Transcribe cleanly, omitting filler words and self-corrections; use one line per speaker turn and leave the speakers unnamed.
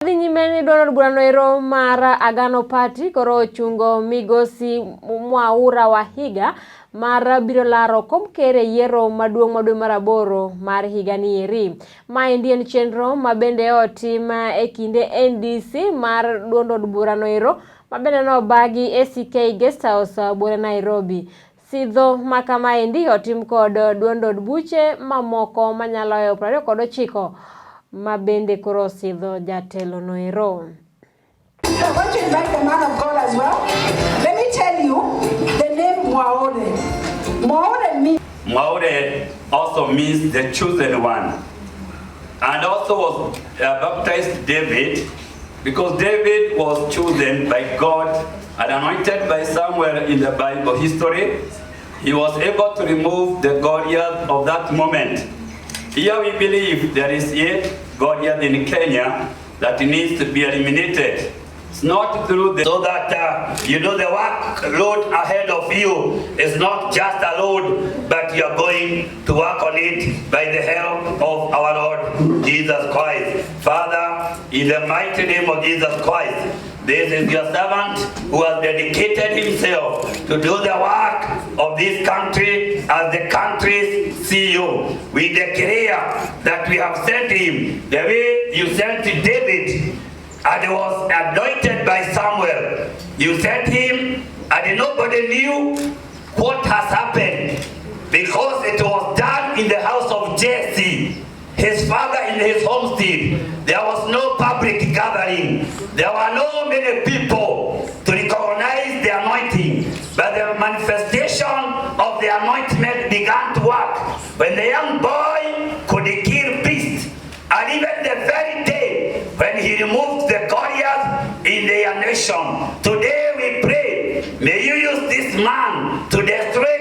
Nyimeni dono burano ero mara Agano Party koro chungo migosi Mwaure Waihiga mara biro laro komkere yero maduong' maraboro mar higa ni eri. Ma indien chenro mabende otima ekinde NDC mar duond od burano ero mabende no bagi ACK Guest House bura Nairobi. Sidho makama endi otim kod duond od buche mamoko manyalo 29 mabende koro sidho jatelo no ero.
I want to invite the man of God as well. Let me tell you the name Mwaure.
Mwaure also means the chosen one, and also was baptized David, because David was chosen by God and anointed by Samuel in the Bible history. He was able to remove the Goliath of that moment. Here we believe there is yet Goliath in Kenya that needs to be eliminated. It's not through the so that you know the workload ahead of you is not just a load, but you are going to work on it by the help of our Lord Jesus Christ. Father, in the mighty name of Jesus Christ, this is your servant who has dedicated himself to do the work of this country as the country's CEO. We declare that we have sent him the way you sent David and was anointed by Samuel. You sent him and nobody knew what has happened because it was done in the house of Jesse, his father in his homestead. There was no public gathering. There were no many people to recognize the anointing. But the manifestation of the anointment began to work when the young boy could kill beasts. And even the very day when he removed the Goliath in their nation. Today we pray, may you use this man to destroy